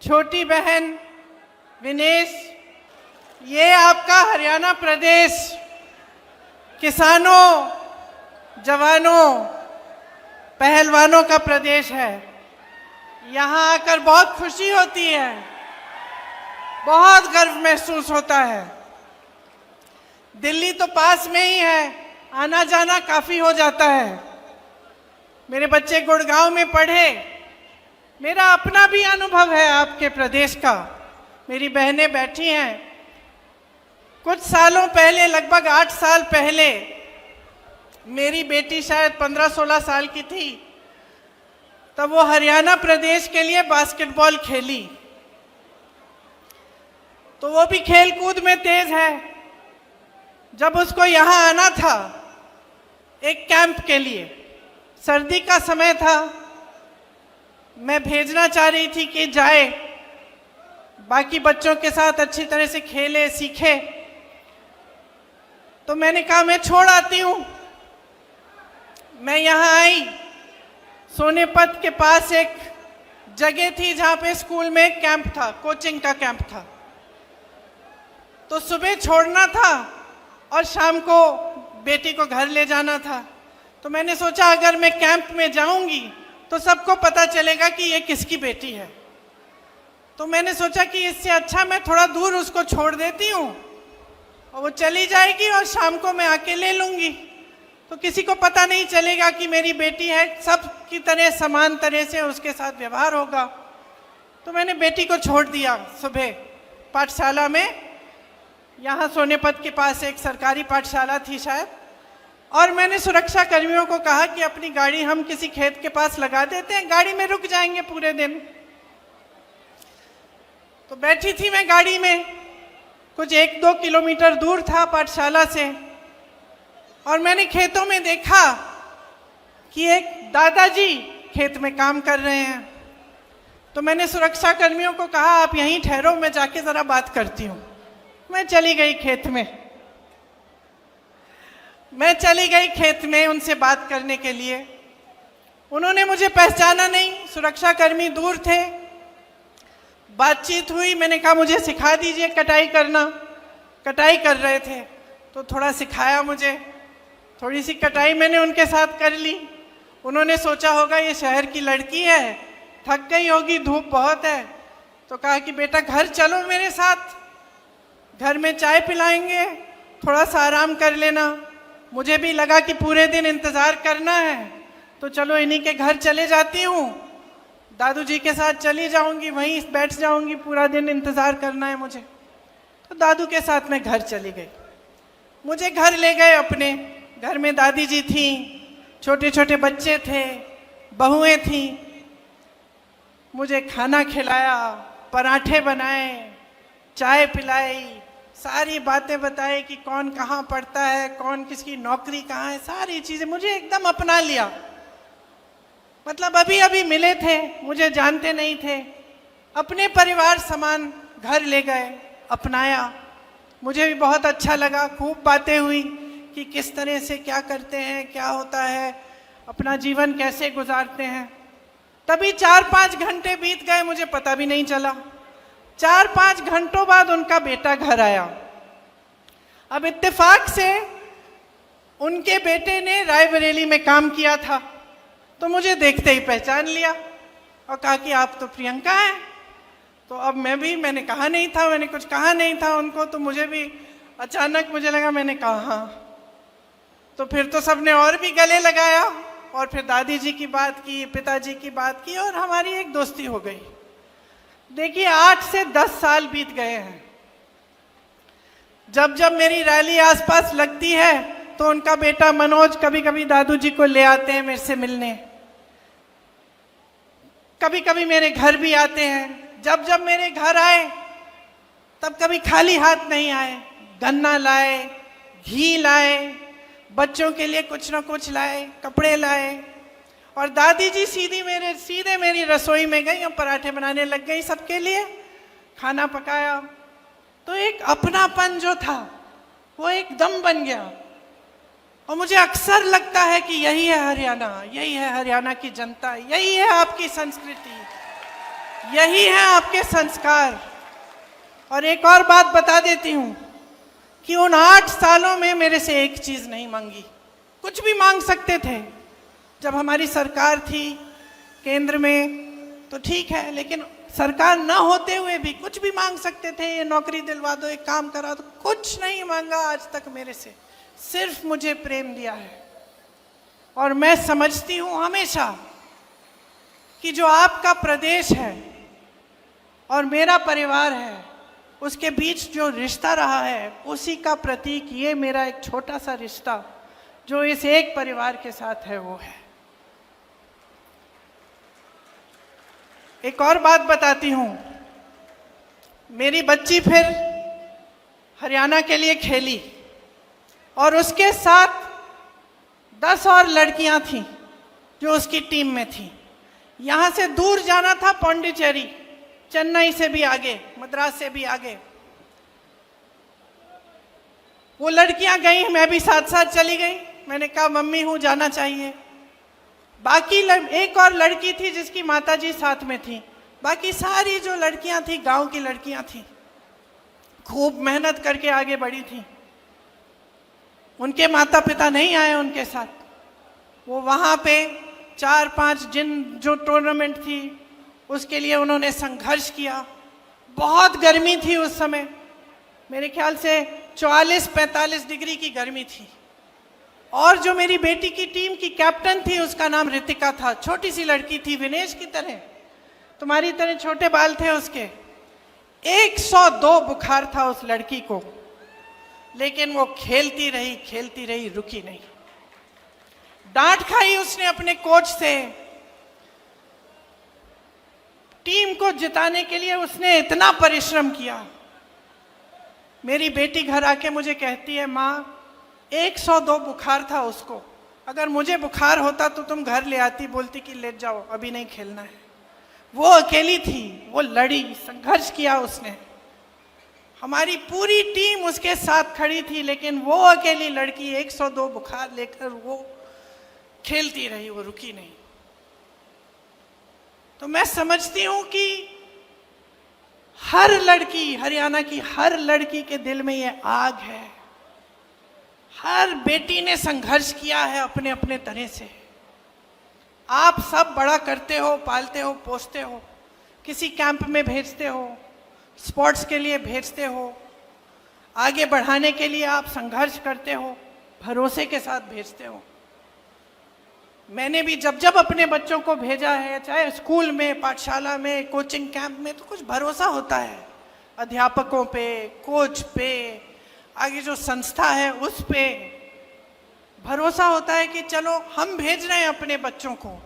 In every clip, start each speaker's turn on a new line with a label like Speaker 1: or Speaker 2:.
Speaker 1: छोटी बहन विनेश, ये आपका हरियाणा प्रदेश किसानों, जवानों, पहलवानों का प्रदेश है। यहाँ आकर बहुत खुशी होती है, बहुत गर्व महसूस होता है। दिल्ली तो पास में ही है, आना जाना काफी हो जाता है। मेरे बच्चे गुड़गांव में पढ़े, मेरा अपना भी अनुभव है आपके प्रदेश का। मेरी बहनें बैठी हैं। कुछ सालों पहले, लगभग 8 साल पहले, मेरी बेटी शायद 15-16 साल की थी, तब वो हरियाणा प्रदेश के लिए बास्केटबॉल खेली। तो वो भी खेल कूद में तेज है। जब उसको यहाँ आना था एक कैंप के लिए, सर्दी का समय था, मैं भेजना चाह रही थी कि जाए, बाकी बच्चों के साथ अच्छी तरह से खेले, सीखे। तो मैंने कहा मैं छोड़ आती हूँ। मैं यहाँ आई, सोनेपत के पास एक जगह थी जहाँ पे स्कूल में एक कैंप था, कोचिंग का कैंप था। तो सुबह छोड़ना था और शाम को बेटी को घर ले जाना था। तो मैंने सोचा अगर मैं कैंप में जाऊंगी तो सबको पता चलेगा कि ये किसकी बेटी है। तो मैंने सोचा कि इससे अच्छा मैं थोड़ा दूर उसको छोड़ देती हूँ और वो चली जाएगी और शाम को मैं आके ले लूँगी, तो किसी को पता नहीं चलेगा कि मेरी बेटी है। सब की तरह समान तरह से उसके साथ व्यवहार होगा। तो मैंने बेटी को छोड़ दिया सुबह पाठशाला में। यहाँ सोनेपत के पास एक सरकारी पाठशाला थी शायद, और मैंने सुरक्षा कर्मियों को कहा कि अपनी गाड़ी हम किसी खेत के पास लगा देते हैं, गाड़ी में रुक जाएंगे पूरे दिन। तो बैठी थी मैं गाड़ी में, कुछ 1-2 किलोमीटर दूर था पाठशाला से, और मैंने खेतों में देखा कि एक दादाजी खेत में काम कर रहे हैं। तो मैंने सुरक्षा कर्मियों को कहा आप यहीं ठहरो, मैं जाके जरा बात करती हूँ। मैं चली गई खेत में उनसे बात करने के लिए। उन्होंने मुझे पहचाना नहीं, सुरक्षा कर्मी दूर थे। बातचीत हुई, मैंने कहा मुझे सिखा दीजिए कटाई करना। कटाई कर रहे थे तो थोड़ा सिखाया मुझे, थोड़ी सी कटाई मैंने उनके साथ कर ली। उन्होंने सोचा होगा ये शहर की लड़की है, थक गई होगी, धूप बहुत है, तो कहा कि बेटा घर चलो मेरे साथ, घर में चाय पिलाएंगे, थोड़ा सा आराम कर लेना। मुझे भी लगा कि पूरे दिन इंतज़ार करना है, तो चलो इन्हीं के घर चले जाती हूँ, दादू जी के साथ चली जाऊँगी, वहीं बैठ जाऊँगी, पूरा दिन इंतज़ार करना है मुझे। तो दादू के साथ मैं घर चली गई। मुझे घर ले गए अपने। घर में दादी जी थी, छोटे छोटे बच्चे थे, बहुएं थीं। मुझे खाना खिलाया, पराठे बनाए, चाय पिलाई, सारी बातें बताई कि कौन कहाँ पढ़ता है, कौन किसकी नौकरी कहाँ है, सारी चीज़ें मुझे एकदम अपना लिया। मतलब अभी अभी मिले थे, मुझे जानते नहीं थे, अपने परिवार समान घर ले गए, अपनाया। मुझे भी बहुत अच्छा लगा, खूब बातें हुई कि किस तरह से क्या करते हैं, क्या होता है, अपना जीवन कैसे गुजारते हैं। तभी 4-5 घंटे बीत गए, मुझे पता भी नहीं चला। 4-5 घंटों बाद उनका बेटा घर आया। अब इत्तेफाक से उनके बेटे ने रायबरेली में काम किया था, तो मुझे देखते ही पहचान लिया और कहा कि आप तो प्रियंका हैं। तो अब मैंने कहा नहीं था, मैंने कुछ कहा नहीं था उनको, तो मुझे भी अचानक मुझे लगा, मैंने कहा हाँ। तो फिर तो सबने और भी गले लगाया, और फिर दादी जी की बात की, पिताजी की बात की, और हमारी एक दोस्ती हो गई। देखिए 8 से 10 साल बीत गए हैं। जब जब मेरी रैली आसपास लगती है तो उनका बेटा मनोज कभी कभी दादू जी को ले आते हैं मेरे से मिलने, कभी कभी मेरे घर भी आते हैं। जब जब मेरे घर आए तब कभी खाली हाथ नहीं आए, गन्ना लाए, घी लाए, बच्चों के लिए कुछ ना कुछ लाए, कपड़े लाए। और दादी जी सीधे मेरी रसोई में गई और पराठे बनाने लग गई, सबके लिए खाना पकाया। तो एक अपनापन जो था वो एकदम बन गया। और मुझे अक्सर लगता है कि यही है हरियाणा, यही है हरियाणा की जनता, यही है आपकी संस्कृति। यही है आपके संस्कार। और एक और बात बता देती हूं कि उन 8 सालों में मेरे से एक चीज नहीं मांगी। कुछ भी मांग सकते थे, जब हमारी सरकार थी केंद्र में तो ठीक है, लेकिन सरकार न होते हुए भी कुछ भी मांग सकते थे, ये नौकरी दिलवा दो, एक काम करा दो। कुछ नहीं मांगा आज तक मेरे से, सिर्फ मुझे प्रेम दिया है। और मैं समझती हूं हमेशा कि जो आपका प्रदेश है और मेरा परिवार है, उसके बीच जो रिश्ता रहा है, उसी का प्रतीक ये मेरा एक छोटा सा रिश्ता जो इस एक परिवार के साथ है वो है। एक और बात बताती हूं, मेरी बच्ची फिर हरियाणा के लिए खेली और उसके साथ 10 और लड़कियां थीं जो उसकी टीम में थीं। यहां से दूर जाना था पौंडीचेरी, चेन्नई से भी आगे, मद्रास से भी आगे। वो लड़कियां गई, मैं भी साथ साथ चली गई। मैंने कहा मम्मी हूं, जाना चाहिए। बाकी एक और लड़की थी जिसकी माताजी साथ में थी। बाकी सारी जो लड़कियां थी गांव की लड़कियां थी, खूब मेहनत करके आगे बढ़ी थी। उनके माता पिता नहीं आए उनके साथ। वो वहां पे 4-5 जो टूर्नामेंट थी उसके लिए उन्होंने संघर्ष किया। बहुत गर्मी थी उस समय, मेरे ख्याल से 44-45 डिग्री की गर्मी थी। और जो मेरी बेटी की टीम की कैप्टन थी उसका नाम रितिका था। छोटी सी लड़की थी, विनेश की तरह, तुम्हारी तरह छोटे बाल थे उसके। 102 बुखार था उस लड़की को, लेकिन वो खेलती रही, रुकी नहीं। डांट खाई उसने अपने कोच से। टीम को जिताने के लिए उसने इतना परिश्रम किया। मेरी बेटी घर आके मुझे कहती है, माँ 102 बुखार था उसको, अगर मुझे बुखार होता तो तुम घर ले आती, बोलती कि ले जाओ अभी नहीं खेलना है। वो अकेली थी, वो लड़ी, संघर्ष किया उसने। हमारी पूरी टीम उसके साथ खड़ी थी, लेकिन वो अकेली लड़की 102 बुखार लेकर वो खेलती रही, वो रुकी नहीं। तो मैं समझती हूं कि हर लड़की, हरियाणा की हर लड़की के दिल में ये आग है। हर बेटी ने संघर्ष किया है अपने अपने तरह से। आप सब बड़ा करते हो, पालते हो, पोसते हो, किसी कैंप में भेजते हो, स्पोर्ट्स के लिए भेजते हो, आगे बढ़ाने के लिए आप संघर्ष करते हो, भरोसे के साथ भेजते हो। मैंने भी जब अपने बच्चों को भेजा है, चाहे स्कूल में, पाठशाला में, कोचिंग कैंप में, तो कुछ भरोसा होता है अध्यापकों पे, कोच पे, आगे जो संस्था है उस पे भरोसा होता है कि चलो हम भेज रहे हैं अपने बच्चों को,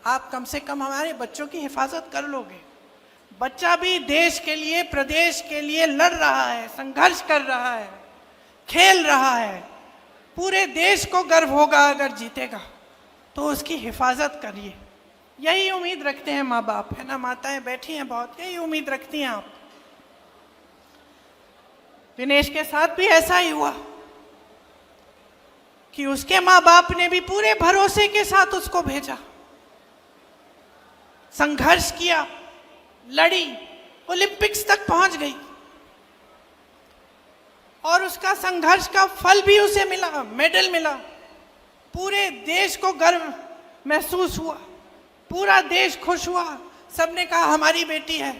Speaker 1: आप कम से कम हमारे बच्चों की हिफाजत कर लोगे। बच्चा भी देश के लिए, प्रदेश के लिए लड़ रहा है, संघर्ष कर रहा है, खेल रहा है। पूरे देश को गर्व होगा अगर जीतेगा, तो उसकी हिफाजत करिए। यही उम्मीद रखते हैं माँ बाप, है ना? माताएं बैठी हैं बहुत, यही उम्मीद रखती हैं आप। विनेश के साथ भी ऐसा ही हुआ कि उसके माँ बाप ने भी पूरे भरोसे के साथ उसको भेजा, संघर्ष किया, लड़ी, ओलंपिक्स तक पहुंच गई और उसका संघर्ष का फल भी उसे मिला, मेडल मिला। पूरे देश को गर्व महसूस हुआ, पूरा देश खुश हुआ। सबने कहा हमारी बेटी है।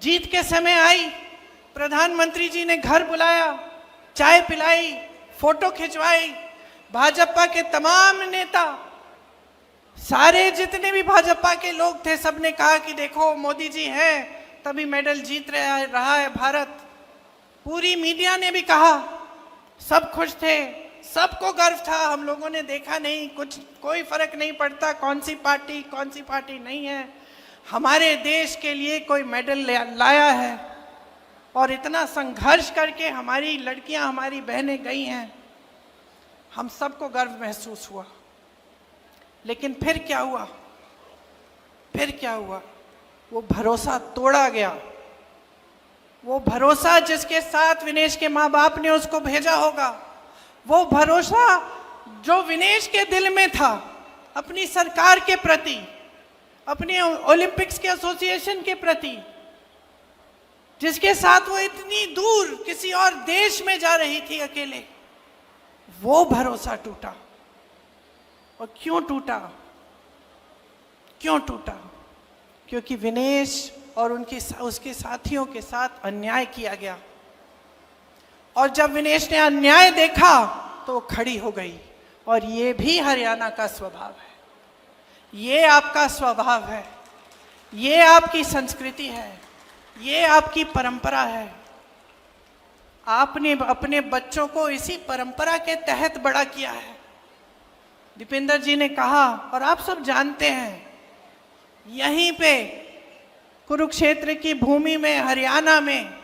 Speaker 1: जीत के समय आई, प्रधानमंत्री जी ने घर बुलाया, चाय पिलाई, फोटो खिंचवाई। भाजपा के तमाम नेता, सारे जितने भी भाजपा के लोग थे, सबने कहा कि देखो मोदी जी हैं तभी मेडल जीत रहा है भारत। पूरी मीडिया ने भी कहा, सब खुश थे, सबको गर्व था। हम लोगों ने देखा नहीं, कुछ कोई फर्क नहीं पड़ता कौन सी पार्टी नहीं है, हमारे देश के लिए कोई मेडल लाया है। और इतना संघर्ष करके हमारी लड़कियां, हमारी बहनें गई हैं, हम सबको गर्व महसूस हुआ। लेकिन फिर क्या हुआ? वो भरोसा तोड़ा गया। वो भरोसा जिसके साथ विनेश के माँ बाप ने उसको भेजा होगा, वो भरोसा जो विनेश के दिल में था अपनी सरकार के प्रति, अपने ओलंपिक्स के एसोसिएशन के प्रति, जिसके साथ वो इतनी दूर किसी और देश में जा रही थी अकेले, वो भरोसा टूटा। और क्यों टूटा? क्यों टूटा? क्योंकि विनेश और उसके साथियों के साथ अन्याय किया गया। और जब विनेश ने अन्याय देखा तो वो खड़ी हो गई। और ये भी हरियाणा का स्वभाव है, ये आपका स्वभाव है, ये आपकी संस्कृति है, ये आपकी परंपरा है। आपने अपने बच्चों को इसी परंपरा के तहत बड़ा किया है। दीपेंद्र जी ने कहा, और आप सब जानते हैं, यहीं पे कुरुक्षेत्र की भूमि में, हरियाणा में,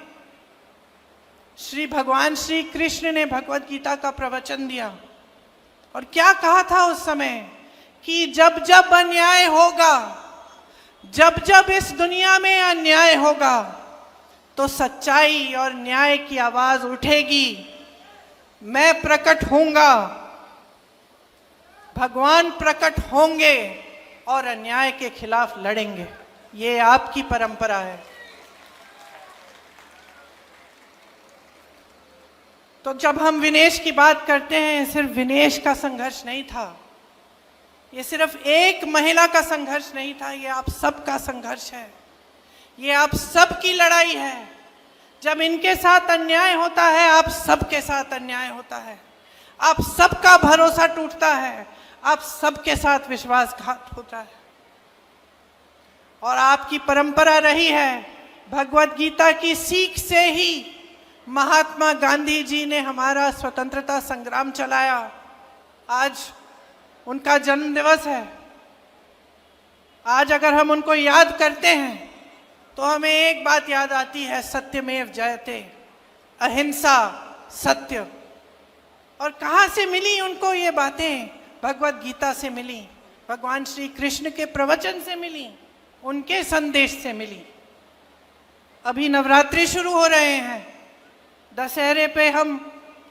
Speaker 1: भगवान श्री कृष्ण ने भगवत गीता का प्रवचन दिया। और क्या कहा था उस समय कि जब जब अन्याय होगा, जब जब इस दुनिया में अन्याय होगा, तो सच्चाई और न्याय की आवाज उठेगी। मैं प्रकट होऊंगा, भगवान प्रकट होंगे और अन्याय के खिलाफ लड़ेंगे। ये आपकी परंपरा है। तो जब हम विनेश की बात करते हैं, सिर्फ विनेश का संघर्ष नहीं था, ये सिर्फ एक महिला का संघर्ष नहीं था, ये आप सबका संघर्ष है, ये आप सबकी लड़ाई है। जब इनके साथ अन्याय होता है, आप सबके साथ अन्याय होता है, आप सबका भरोसा टूटता है, आप सबके साथ विश्वासघात होता है। और आपकी परंपरा रही है, भगवत गीता की सीख से ही महात्मा गांधी जी ने हमारा स्वतंत्रता संग्राम चलाया। आज उनका जन्म दिवस है। आज अगर हम उनको याद करते हैं तो हमें एक बात याद आती है, सत्यमेव जयते, अहिंसा, सत्य। और कहाँ से मिली उनको ये बातें? भगवत गीता से मिली, भगवान श्री कृष्ण के प्रवचन से मिली, उनके संदेश से मिली। अभी नवरात्रि शुरू हो रहे हैं, दशहरे पे हम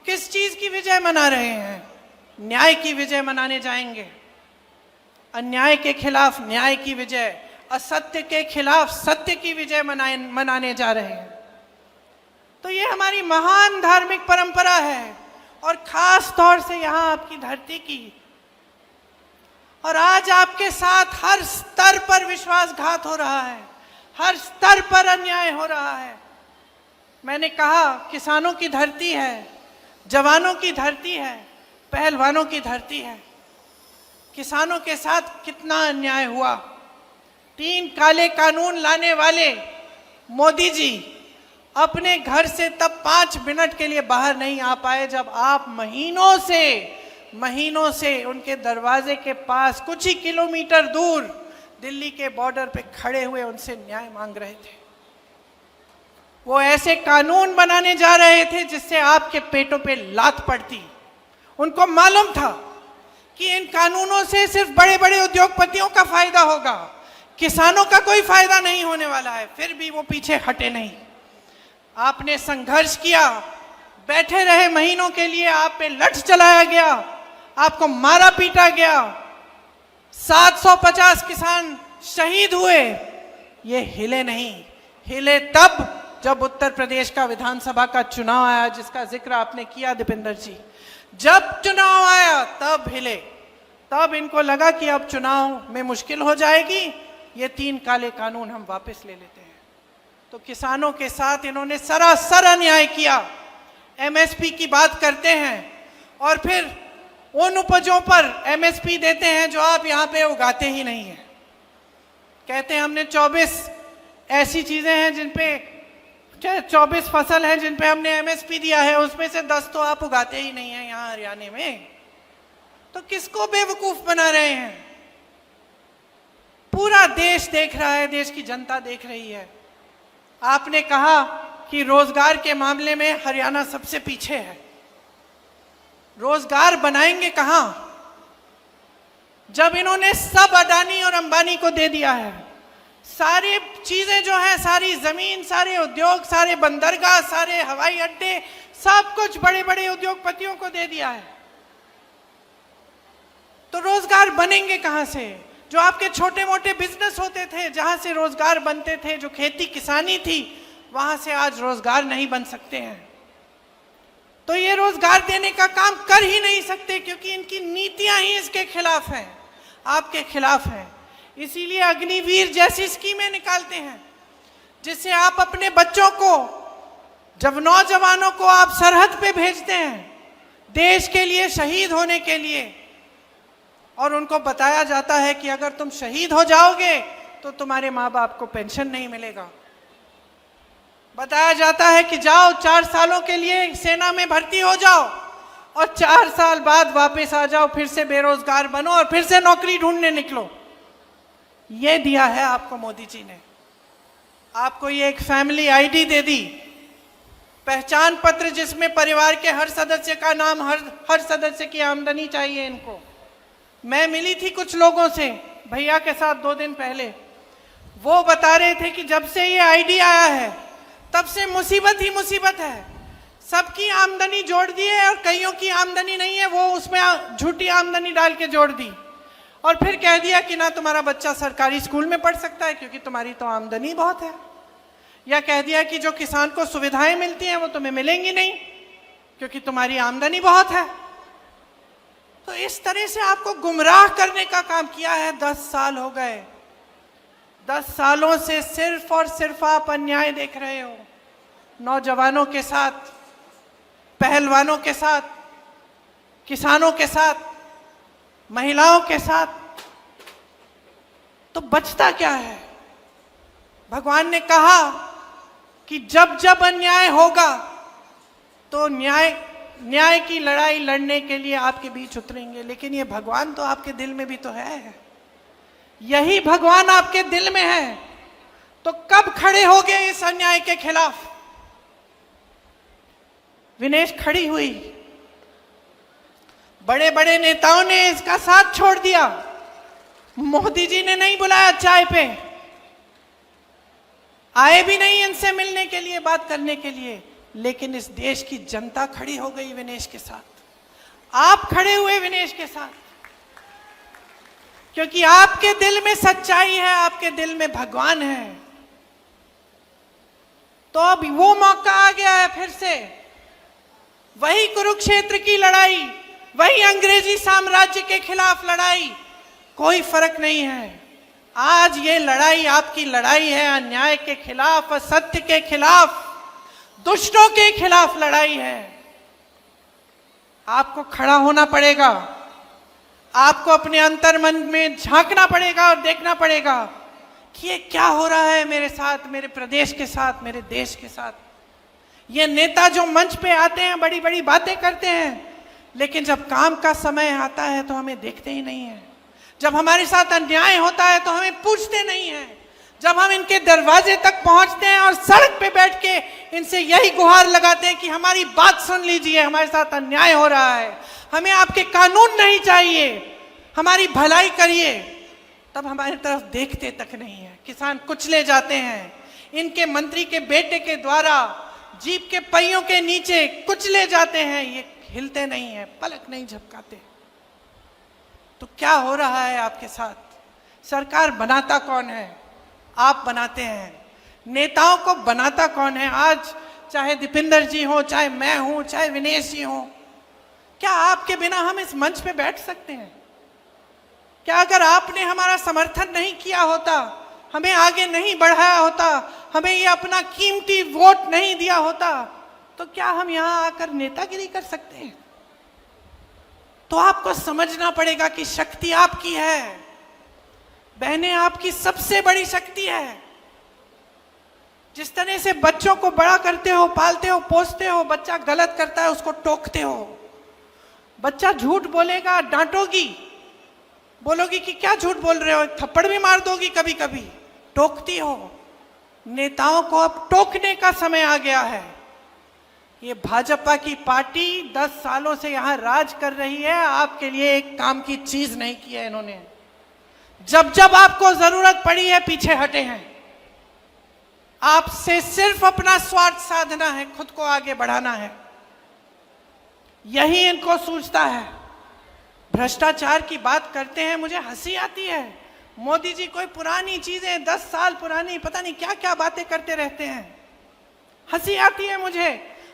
Speaker 1: किस चीज की विजय मना रहे हैं? न्याय की विजय मनाने जाएंगे। अन्याय के खिलाफ न्याय की विजय, असत्य के खिलाफ सत्य की विजय मनाने जा रहे हैं। तो ये हमारी महान धार्मिक परंपरा है, और खास तौर से यहाँ आपकी धरती की। और आज आपके साथ हर स्तर पर विश्वासघात हो रहा है, हर स्तर पर अन्याय हो रहा है। मैंने कहा, किसानों की धरती है, जवानों की धरती है, पहलवानों की धरती है। किसानों के साथ कितना अन्याय हुआ। 3 काले कानून लाने वाले मोदी जी अपने घर से तब 5 मिनट के लिए बाहर नहीं आ पाए, जब आप महीनों से उनके दरवाजे के पास कुछ ही किलोमीटर दूर दिल्ली के बॉर्डर पे खड़े हुए उनसे न्याय मांग रहे थे। वो ऐसे कानून बनाने जा रहे थे जिससे आपके पेटों पे लात पड़ती। उनको मालूम था कि इन कानूनों से सिर्फ बड़े बड़े उद्योगपतियों का फायदा होगा, किसानों का कोई फायदा नहीं होने वाला है। फिर भी वो पीछे हटे नहीं। आपने संघर्ष किया, बैठे रहे महीनों के लिए, आप पे लठ चलाया गया, आपको मारा पीटा गया, 750 किसान शहीद हुए। ये हिले नहीं। हिले तब जब उत्तर प्रदेश का विधानसभा का चुनाव आया, जिसका जिक्र आपने किया दीपेंद्र जी। जब चुनाव आया तब हिले। तब इनको लगा कि अब चुनाव में मुश्किल हो जाएगी, ये 3 काले कानून हम वापस ले लेते हैं। तो किसानों के साथ इन्होंने सरासर अन्याय किया। एमएसपी की बात करते हैं और फिर उन उपजों पर एमएसपी देते हैं जो आप यहाँ पे उगाते ही नहीं हैं। कहते हैं हमने 24 ऐसी चीजें हैं जिन पे 24 फसल हैं जिन पे हमने एमएसपी दिया है, उसमें से 10 तो आप उगाते ही नहीं हैं यहाँ हरियाणा में। तो किसको बेवकूफ बना रहे हैं? पूरा देश देख रहा है, देश की जनता देख रही है। आपने कहा कि रोजगार के मामले में हरियाणा सबसे पीछे है। रोजगार बनाएंगे कहां जब इन्होंने सब अडानी और अंबानी को दे दिया है? सारी चीजें जो है, सारी जमीन, सारे उद्योग, सारे बंदरगाह, सारे हवाई अड्डे, सब कुछ बड़े बड़े उद्योगपतियों को दे दिया है। तो रोजगार बनेंगे कहां से? जो आपके छोटे मोटे बिजनेस होते थे, जहां से रोजगार बनते थे, जो खेती किसानी थी, वहां से आज रोजगार नहीं बन सकते हैं। तो ये रोजगार देने का काम कर ही नहीं सकते, क्योंकि इनकी नीतियां ही इसके खिलाफ हैं, आपके खिलाफ हैं। इसीलिए अग्निवीर जैसी स्कीमें निकालते हैं, जिससे आप अपने बच्चों को, जब नौजवानों को आप सरहद पे भेजते हैं देश के लिए शहीद होने के लिए, और उनको बताया जाता है कि अगर तुम शहीद हो जाओगे तो तुम्हारे माँ बाप को पेंशन नहीं मिलेगा। बताया जाता है कि जाओ 4 सालों के लिए सेना में भर्ती हो जाओ और 4 साल बाद वापस आ जाओ, फिर से बेरोजगार बनो और फिर से नौकरी ढूंढने निकलो। ये दिया है आपको मोदी जी ने। आपको ये एक फैमिली आईडी दे दी, पहचान पत्र, जिसमें परिवार के हर सदस्य का नाम, हर सदस्य की आमदनी चाहिए इनको। मैं मिली थी कुछ लोगों से भैया के साथ 2 दिन पहले, वो बता रहे थे कि जब से ये आईडी आया है तब से मुसीबत ही मुसीबत है। सबकी आमदनी जोड़ दी है और कईयों की आमदनी नहीं है, वो उसमें झूठी आमदनी डाल के जोड़ दी और फिर कह दिया कि ना तुम्हारा बच्चा सरकारी स्कूल में पढ़ सकता है क्योंकि तुम्हारी तो आमदनी बहुत है, या कह दिया कि जो किसान को सुविधाएं मिलती हैं वो तुम्हें मिलेंगी नहीं क्योंकि तुम्हारी आमदनी बहुत है। तो इस तरह से आपको गुमराह करने का काम किया है। 10 साल हो गए, 10 सालों से सिर्फ और सिर्फ आप अन्याय देख रहे हो, नौजवानों के साथ, पहलवानों के साथ, किसानों के साथ, महिलाओं के साथ। तो बचता क्या है? भगवान ने कहा कि जब जब अन्याय होगा तो न्याय की लड़ाई लड़ने के लिए आपके बीच उतरेंगे। लेकिन ये भगवान तो आपके दिल में भी तो है, यही भगवान आपके दिल में है, तो कब खड़े होगे इस अन्याय के खिलाफ? विनेश खड़ी हुई, बड़े बड़े नेताओं ने इसका साथ छोड़ दिया, मोदी जी ने नहीं बुलाया चाय पे, आए भी नहीं इनसे मिलने के लिए, बात करने के लिए, लेकिन इस देश की जनता खड़ी हो गई विनेश के साथ। आप खड़े हुए विनेश के साथ, क्योंकि आपके दिल में सच्चाई है, आपके दिल में भगवान है। तो अब वो मौका आ गया है, फिर से वही कुरुक्षेत्र की लड़ाई, वही अंग्रेजी साम्राज्य के खिलाफ लड़ाई, कोई फर्क नहीं है। आज ये लड़ाई आपकी लड़ाई है, अन्याय के खिलाफ, असत्य के खिलाफ, दुष्टों के खिलाफ लड़ाई है। आपको खड़ा होना पड़ेगा, आपको अपने अंतर मन में झांकना पड़ेगा और देखना पड़ेगा कि ये क्या हो रहा है मेरे साथ, मेरे प्रदेश के साथ, मेरे देश के साथ। ये नेता जो मंच पे आते हैं, बड़ी बड़ी बातें करते हैं, लेकिन जब काम का समय आता है तो हमें देखते ही नहीं है। जब हमारे साथ अन्याय होता है तो हमें पूछते नहीं हैं। जब हम इनके दरवाजे तक पहुंचते हैं और सड़क पे बैठ के इनसे यही गुहार लगाते हैं कि हमारी बात सुन लीजिए, हमारे साथ अन्याय हो रहा है, हमें आपके कानून नहीं चाहिए, हमारी भलाई करिए, तब हमारी तरफ देखते तक नहीं है। किसान कुचले जाते हैं, इनके मंत्री के बेटे के द्वारा जीप के पहियों के नीचे कुचले जाते हैं, ये हिलते नहीं है, पलक नहीं झपकाते। तो क्या हो रहा है आपके साथ? सरकार बनाता कौन है? आप बनाते हैं। नेताओं को बनाता कौन है? आज चाहे दीपिंदर जी हो, चाहे मैं हूं, चाहे विनेश जी हो, क्या आपके बिना हम इस मंच पे बैठ सकते हैं? क्या अगर आपने हमारा समर्थन नहीं किया होता, हमें आगे नहीं बढ़ाया होता, हमें ये अपना कीमती वोट नहीं दिया होता, तो क्या हम यहां आकर नेतागिरी कर सकते हैं? तो आपको समझना पड़ेगा कि शक्ति आपकी है, बहनें, आपकी सबसे बड़ी शक्ति है। जिस तरह से बच्चों को बड़ा करते हो, पालते हो, पोसते हो, बच्चा गलत करता है उसको टोकते हो, बच्चा झूठ बोलेगा डांटोगी, बोलोगी कि क्या झूठ बोल रहे हो, थप्पड़ भी मार दोगी, कभी कभी टोकती हो। नेताओं को अब टोकने का समय आ गया है। ये भाजपा की पार्टी 10 सालों से यहां राज कर रही है, आपके लिए एक काम की चीज नहीं की है इन्होंने। जब जब आपको जरूरत पड़ी है पीछे हटे हैं। आपसे सिर्फ अपना स्वार्थ साधना है, खुद को आगे बढ़ाना है, यही इनको सूझता है। भ्रष्टाचार की बात करते हैं, मुझे हंसी आती है। मोदी जी कोई पुरानी चीजें 10 साल पुरानी पता नहीं क्या क्या बातें करते रहते हैं, हंसी आती है मुझे।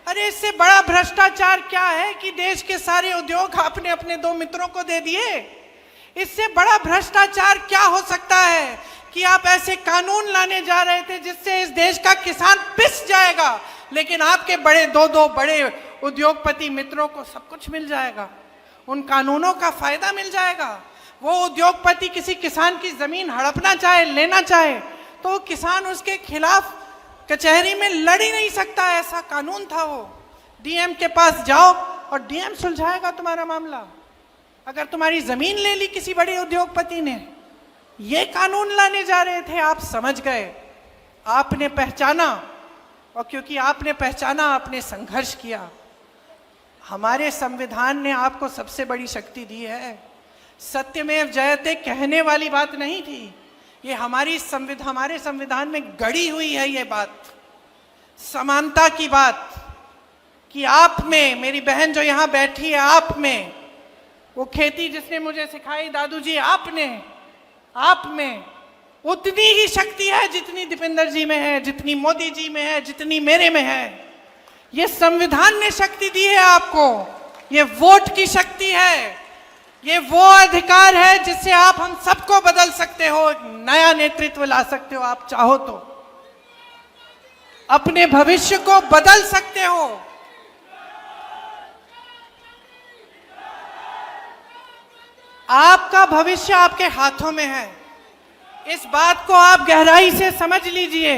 Speaker 1: अरे इससे बड़ा भ्रष्टाचार क्या है कि देश के सारे उद्योग आपने अपने 2 मित्रों को दे दिए। इससे बड़ा भ्रष्टाचार क्या हो सकता है कि आप ऐसे कानून लाने जा रहे थे जिससे इस देश का किसान पिस जाएगा, लेकिन आपके बड़े 2 बड़े उद्योगपति मित्रों को सब कुछ मिल जाएगा, उन कानूनों का फायदा मिल जाएगा। वो उद्योगपति किसी किसान की जमीन हड़पना चाहे, लेना चाहे, तो वो किसान उसके खिलाफ कचहरी में लड़ ही नहीं सकता, ऐसा कानून था वो। डीएम के पास जाओ और डीएम सुलझाएगा तुम्हारा मामला। अगर तुम्हारी जमीन ले ली किसी बड़े उद्योगपति ने, ये कानून लाने जा रहे थे, आप समझ गए, आपने पहचाना, और क्योंकि आपने पहचाना आपने संघर्ष किया। हमारे संविधान ने आपको सबसे बड़ी शक्ति दी है। सत्यमेव जयते कहने वाली बात नहीं थी, ये हमारे संविधान में गढ़ी हुई है ये बात, समानता की बात, कि आप में, मेरी बहन जो यहाँ बैठी है, आप में वो खेती जिसने मुझे सिखाई दादू जी, आप में उतनी ही शक्ति है जितनी दीपेंद्र जी में है, जितनी मोदी जी में है, जितनी मेरे में है। ये संविधान ने शक्ति दी है आपको, ये वोट की शक्ति है, ये वो अधिकार है जिससे आप हम सबको बदल सकते हो, नया नेतृत्व ला सकते हो। आप चाहो तो अपने भविष्य को बदल सकते हो। आपका भविष्य आपके हाथों में है, इस बात को आप गहराई से समझ लीजिए।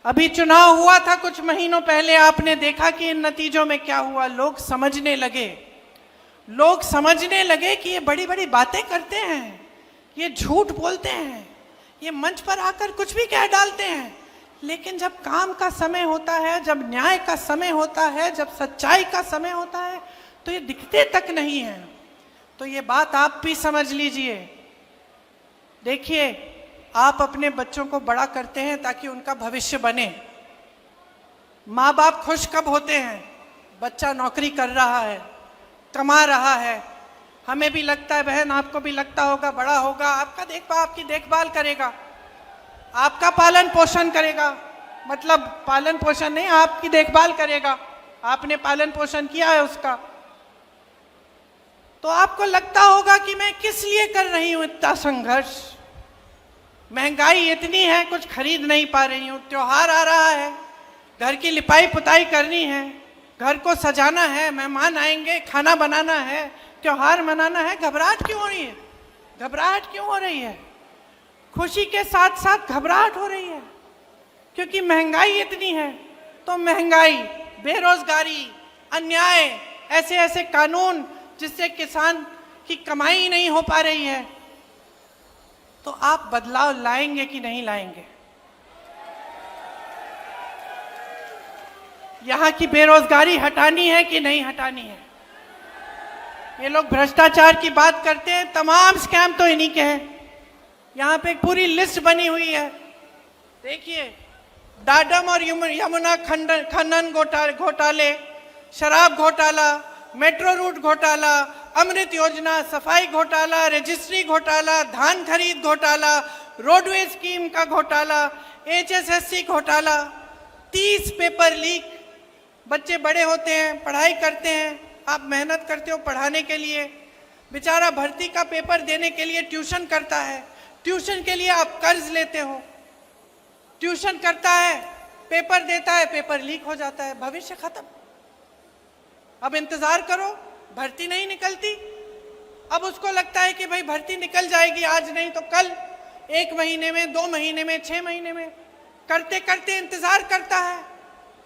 Speaker 1: अभी चुनाव हुआ था कुछ महीनों पहले, आपने देखा कि इन नतीजों में क्या हुआ। लोग समझने लगे कि ये बड़ी बड़ी बातें करते हैं, ये झूठ बोलते हैं, ये मंच पर आकर कुछ भी कह डालते हैं, लेकिन जब काम का समय होता है, जब न्याय का समय होता है, जब सच्चाई का समय होता है, तो ये दिखते तक नहीं है। तो ये बात आप भी समझ लीजिए। देखिए, आप अपने बच्चों को बड़ा करते हैं ताकि उनका भविष्य बने। माँ बाप खुश कब होते हैं? बच्चा नौकरी कर रहा है, कमा रहा है, हमें भी लगता है, बहन आपको भी लगता होगा, बड़ा होगा, आपकी देखभाल करेगा, आपका पालन पोषण करेगा, मतलब पालन पोषण नहीं, आपकी देखभाल करेगा, आपने पालन पोषण किया है उसका, तो आपको लगता होगा कि मैं किस लिए कर रही हूं इतना संघर्ष, महंगाई इतनी है, कुछ खरीद नहीं पा रही हूं, त्योहार आ रहा है, घर की लिपाई पुताई करनी है, घर को सजाना है, मेहमान आएंगे, खाना बनाना है, त्योहार मनाना है। घबराहट क्यों हो रही है? घबराहट क्यों हो रही है? खुशी के साथ साथ घबराहट हो रही है, क्योंकि महंगाई इतनी है। तो महंगाई, बेरोजगारी, अन्याय, ऐसे ऐसे कानून जिससे किसान की कमाई नहीं हो पा रही है, तो आप बदलाव लाएंगे कि नहीं लाएंगे? यहाँ की बेरोजगारी हटानी है कि नहीं हटानी है? ये लोग भ्रष्टाचार की बात करते हैं, तमाम स्कैम तो इन्हीं के हैं। यहाँ पे एक पूरी लिस्ट बनी हुई है, देखिए, डाडम और यमुना खनन घोटाले, शराब घोटाला, मेट्रो रूट घोटाला, अमृत योजना, सफाई घोटाला, रजिस्ट्री घोटाला, धान खरीद घोटाला, रोडवे स्कीम का घोटाला, HSSC घोटाला, 30 पेपर लीक। बच्चे बड़े होते हैं, पढ़ाई करते हैं, आप मेहनत करते हो पढ़ाने के लिए, बेचारा भर्ती का पेपर देने के लिए ट्यूशन करता है, ट्यूशन के लिए आप कर्ज लेते हो, ट्यूशन करता है, पेपर देता है, पेपर लीक हो जाता है, भविष्य खत्म। अब इंतजार करो, भर्ती नहीं निकलती, अब उसको लगता है कि भाई भर्ती निकल जाएगी, आज नहीं तो कल, 1 महीने में, 2 महीने में, 6 महीने में, करते करते इंतजार करता है,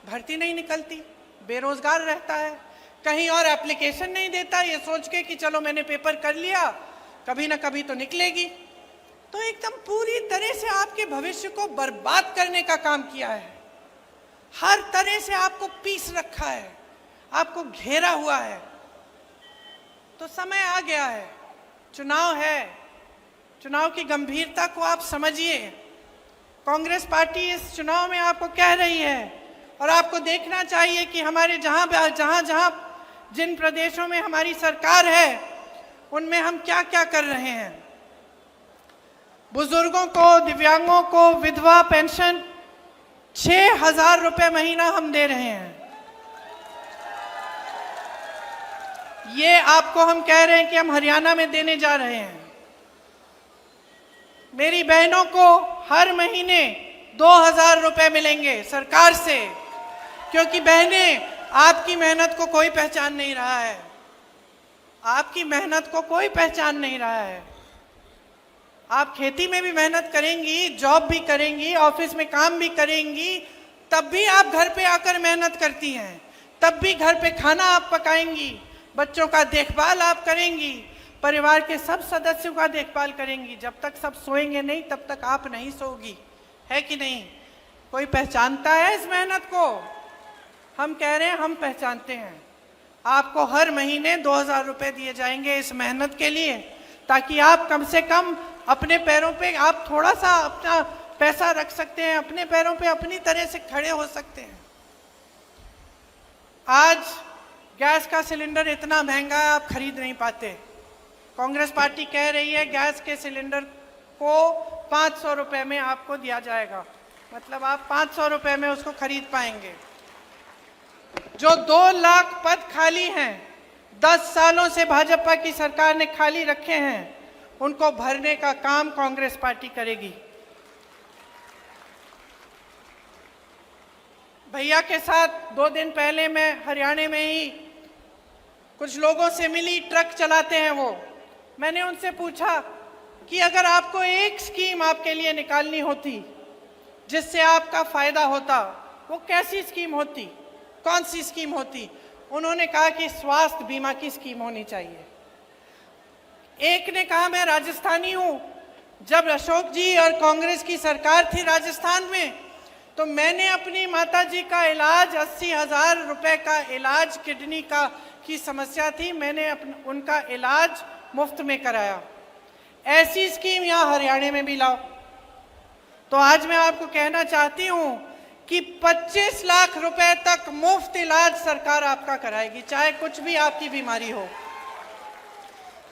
Speaker 1: भर्ती नहीं निकलती, बेरोजगार रहता है, कहीं और एप्लीकेशन नहीं देता, ये सोच के कि चलो मैंने पेपर कर लिया, कभी ना कभी तो निकलेगी। तो एकदम पूरी तरह से आपके भविष्य को बर्बाद करने का काम किया है, हर तरह से आपको पीस रखा है, आपको घेरा हुआ है। तो समय आ गया है, चुनाव है, चुनाव की गंभीरता को आप समझिए। कांग्रेस पार्टी इस चुनाव में आपको कह रही है, और आपको देखना चाहिए कि हमारे जहां जिन प्रदेशों में हमारी सरकार है, उनमें हम क्या क्या कर रहे हैं। बुजुर्गों को, दिव्यांगों को विधवा पेंशन 6,000 रुपए महीना हम दे रहे हैं। ये आपको हम कह रहे हैं कि हम हरियाणा में देने जा रहे हैं। मेरी बहनों को हर महीने 2,000 रुपए मिलेंगे सरकार से, क्योंकि बहनें, आपकी मेहनत को कोई पहचान नहीं रहा है। आपकी मेहनत को कोई पहचान नहीं रहा है। आप खेती में भी मेहनत करेंगी, जॉब भी करेंगी, ऑफिस में काम भी करेंगी, तब भी आप घर पे आकर मेहनत करती हैं। तब भी घर पे खाना आप पकाएंगी, बच्चों का देखभाल आप करेंगी, परिवार के सब सदस्यों का देखभाल करेंगी। जब तक सब सोएंगे नहीं तब तक आप नहीं सोगी, है कि नहीं? कोई पहचानता है इस मेहनत को? हम कह रहे हैं, हम पहचानते हैं। आपको हर महीने 2,000 रुपए दिए जाएंगे इस मेहनत के लिए, ताकि आप कम से कम अपने पैरों पे आप थोड़ा सा अपना पैसा रख सकते हैं, अपने पैरों पे अपनी तरह से खड़े हो सकते हैं। आज गैस का सिलेंडर इतना महंगा है, आप खरीद नहीं पाते। कांग्रेस पार्टी कह रही है गैस के सिलेंडर को 500 रुपए में आपको दिया जाएगा, मतलब आप 500 रुपए में उसको खरीद पाएंगे। जो 2 लाख पद खाली हैं, 10 सालों से भाजपा की सरकार ने खाली रखे हैं, उनको भरने का काम कांग्रेस पार्टी करेगी। भैया के साथ 2 दिन पहले मैं हरियाणा में ही कुछ लोगों से मिली, ट्रक चलाते हैं वो। मैंने उनसे पूछा कि अगर आपको एक स्कीम आपके लिए निकालनी होती जिससे आपका फायदा होता, वो कैसी स्कीम होती, कौन सी स्कीम होती? उन्होंने कहा कि स्वास्थ्य बीमा की स्कीम होनी चाहिए। एक ने कहा मैं राजस्थानी हूं, जब अशोक जी और कांग्रेस की सरकार थी राजस्थान में, तो मैंने अपनी माताजी का इलाज 80,000 रुपए का इलाज, किडनी का की समस्या थी, मैंने उनका इलाज मुफ्त में कराया। ऐसी स्कीम यहाँ हरियाणा में भी लाओ। तो आज मैं आपको कहना चाहती हूँ कि 25 लाख रुपए तक मुफ्त इलाज सरकार आपका कराएगी, चाहे कुछ भी आपकी बीमारी हो।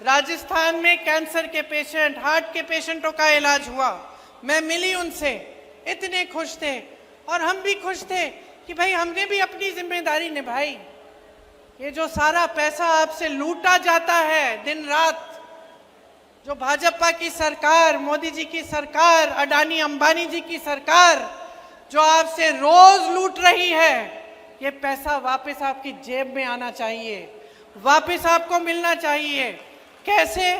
Speaker 1: राजस्थान में कैंसर के पेशेंट, हार्ट के पेशेंटों का इलाज हुआ, मैं मिली उनसे, इतने खुश थे और हम भी खुश थे कि भाई हमने भी अपनी जिम्मेदारी निभाई। ये जो सारा पैसा आपसे लूटा जाता है दिन रात, जो भाजपा की सरकार, मोदी जी की सरकार, अडानी अंबानी जी की सरकार जो आपसे रोज लूट रही है, ये पैसा वापस आपकी जेब में आना चाहिए, वापस आपको मिलना चाहिए। कैसे?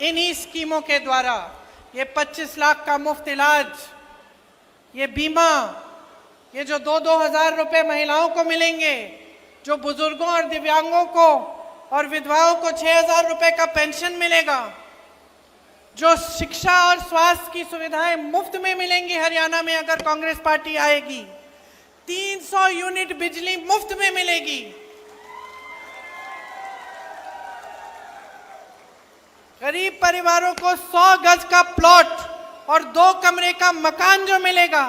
Speaker 1: इन्हीं स्कीमों के द्वारा। ये 25 लाख का मुफ्त इलाज, ये बीमा, ये जो 2-2 हजार रुपए महिलाओं को मिलेंगे, जो बुजुर्गों और दिव्यांगों को और विधवाओं को 6,000 रुपए का पेंशन मिलेगा, जो शिक्षा और स्वास्थ्य की सुविधाएं मुफ्त में मिलेंगी हरियाणा में अगर कांग्रेस पार्टी आएगी, 300 यूनिट बिजली मुफ्त में मिलेगी, गरीब परिवारों को 100 गज का प्लॉट और 2 कमरे का मकान जो मिलेगा,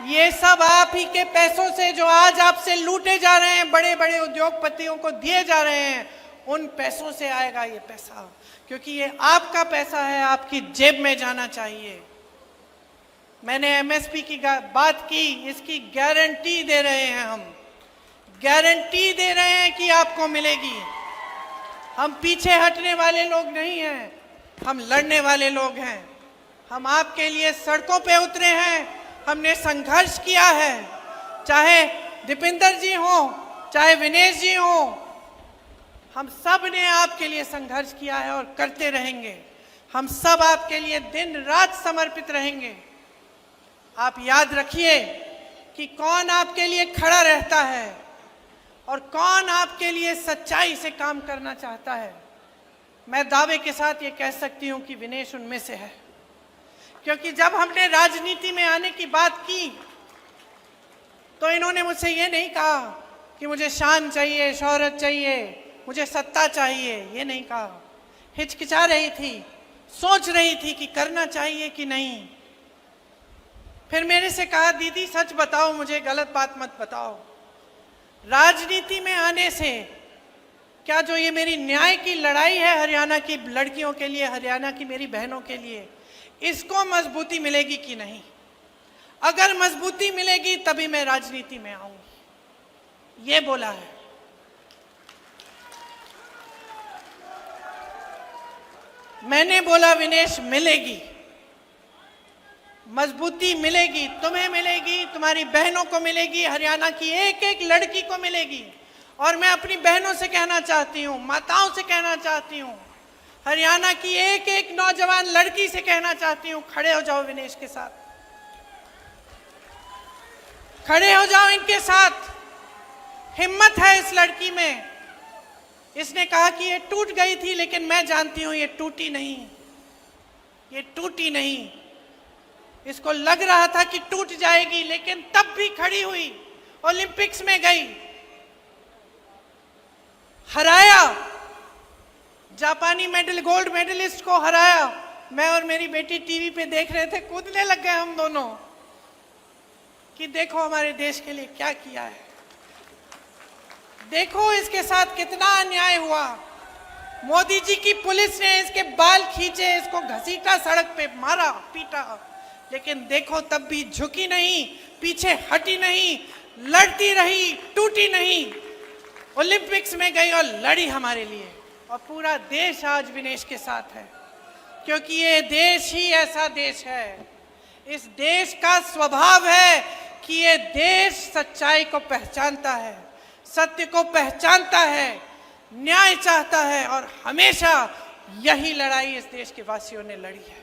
Speaker 1: ये सब आप ही के पैसों से जो आज आपसे लूटे जा रहे हैं, बड़े बड़े उद्योगपतियों को दिए जा रहे हैं, उन पैसों से आएगा ये पैसा, क्योंकि ये आपका पैसा है, आपकी जेब में जाना चाहिए। मैंने एमएसपी की बात की, इसकी गारंटी दे रहे हैं, हम गारंटी दे रहे हैं कि आपको मिलेगी। हम पीछे हटने वाले लोग नहीं हैं, हम लड़ने वाले लोग हैं। हम आपके लिए सड़कों पे उतरे हैं, हमने संघर्ष किया है, चाहे दीपिंदर जी हो, चाहे विनेश जी हो, हम सब ने आपके लिए संघर्ष किया है और करते रहेंगे। हम सब आपके लिए दिन रात समर्पित रहेंगे। आप याद रखिए कि कौन आपके लिए खड़ा रहता है और कौन आपके लिए सच्चाई से काम करना चाहता है। मैं दावे के साथ ये कह सकती हूँ कि विनेश उनमें से है, क्योंकि जब हमने राजनीति में आने की बात की तो इन्होंने मुझसे ये नहीं कहा कि मुझे शान चाहिए, शोहरत चाहिए, मुझे सत्ता चाहिए, ये नहीं कहा। हिचकिचा रही थी, सोच रही थी कि करना चाहिए कि नहीं। फिर मेरे से कहा, दीदी सच बताओ, मुझे गलत बात मत बताओ। राजनीति में आने से क्या जो ये मेरी न्याय की लड़ाई है हरियाणा की लड़कियों के लिए, हरियाणा की मेरी बहनों के लिए, इसको मजबूती मिलेगी कि नहीं? अगर मजबूती मिलेगी तभी मैं राजनीति में आऊंगी, ये बोला है। मैंने बोला विनेश मिलेगी, मजबूती मिलेगी, तुम्हें मिलेगी, तुम्हारी बहनों को मिलेगी, हरियाणा की एक एक लड़की को मिलेगी। और मैं अपनी बहनों से कहना चाहती हूँ, माताओं से कहना चाहती हूँ, हरियाणा की एक एक नौजवान लड़की से कहना चाहती हूँ, खड़े हो जाओ विनेश के साथ, खड़े हो जाओ इनके साथ। हिम्मत है इस लड़की में। इसने कहा कि ये टूट गई थी, लेकिन मैं जानती हूं ये टूटी नहीं, ये टूटी नहीं। इसको लग रहा था कि टूट जाएगी, लेकिन तब भी खड़ी हुई, ओलंपिक्स में गई, हराया, जापानी गोल्ड मेडलिस्ट को हराया। मैं और मेरी बेटी टीवी पे देख रहे थे, कूदने लग गए हम दोनों कि देखो हमारे देश के लिए क्या किया है, देखो इसके साथ कितना अन्याय हुआ। मोदी जी की पुलिस ने इसके बाल खींचे, इसको घसीटा, सड़क पे मारा, पीटा, लेकिन देखो तब भी झुकी नहीं, पीछे हटी नहीं, लड़ती रही, टूटी नहीं। ओलंपिक्स में गई और लड़ी हमारे लिए, और पूरा देश आज विनेश के साथ है, क्योंकि ये देश ही ऐसा देश है। इस देश का स्वभाव है कि ये देश सच्चाई को पहचानता है, सत्य को पहचानता है, न्याय चाहता है, और हमेशा यही लड़ाई इस देश के वासियों ने लड़ी है।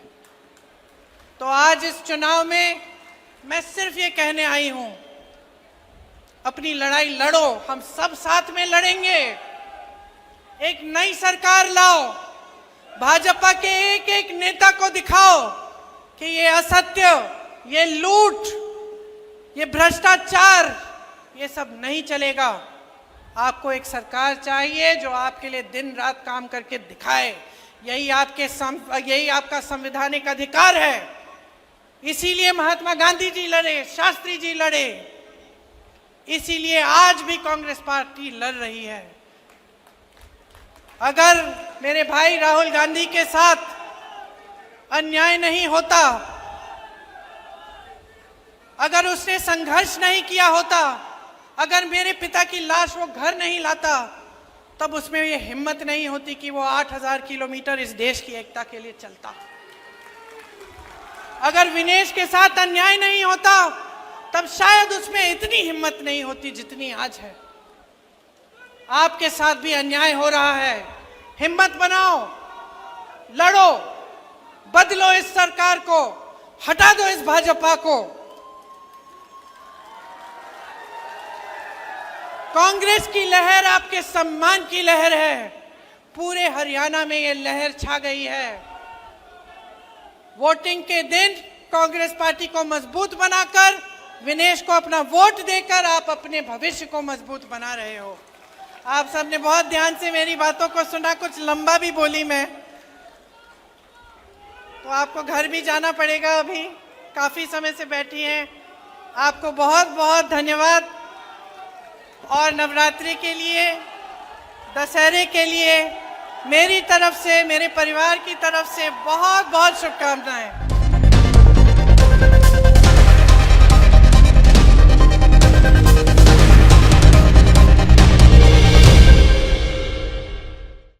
Speaker 1: तो आज इस चुनाव में मैं सिर्फ ये कहने आई हूं, अपनी लड़ाई लड़ो, हम सब साथ में लड़ेंगे। एक नई सरकार लाओ, भाजपा के एक एक नेता को दिखाओ कि ये असत्य, ये लूट, ये भ्रष्टाचार, ये सब नहीं चलेगा। आपको एक सरकार चाहिए जो आपके लिए दिन रात काम करके दिखाए। यही आपका संवैधानिक अधिकार है। इसीलिए महात्मा गांधी जी लड़े, शास्त्री जी लड़े, इसीलिए आज भी कांग्रेस पार्टी लड़ रही है। अगर मेरे भाई राहुल गांधी के साथ अन्याय नहीं होता, अगर उसने संघर्ष नहीं किया होता, अगर मेरे पिता की लाश वो घर नहीं लाता, तब उसमें ये हिम्मत नहीं होती कि वो 8000 किलोमीटर इस देश की एकता के लिए चलता। अगर विनेश के साथ अन्याय नहीं होता, तब शायद उसमें इतनी हिम्मत नहीं होती जितनी आज है। आपके साथ भी अन्याय हो रहा है, हिम्मत बनाओ, लड़ो, बदलो इस सरकार को, हटा दो इस भाजपा को। कांग्रेस की लहर आपके सम्मान की लहर है, पूरे हरियाणा में ये लहर छा गई है। वोटिंग के दिन कांग्रेस पार्टी को मजबूत बनाकर, विनेश को अपना वोट देकर आप अपने भविष्य को मजबूत बना रहे हो। आप सबने बहुत ध्यान से मेरी बातों को सुना, कुछ लंबा भी बोली मैं, तो आपको घर भी जाना पड़ेगा, अभी काफी समय से बैठी हैं। आपको बहुत बहुत धन्यवाद, और नवरात्रि के लिए, दशहरे के लिए मेरी तरफ से, मेरे परिवार की तरफ से बहुत बहुत शुभकामनाएं।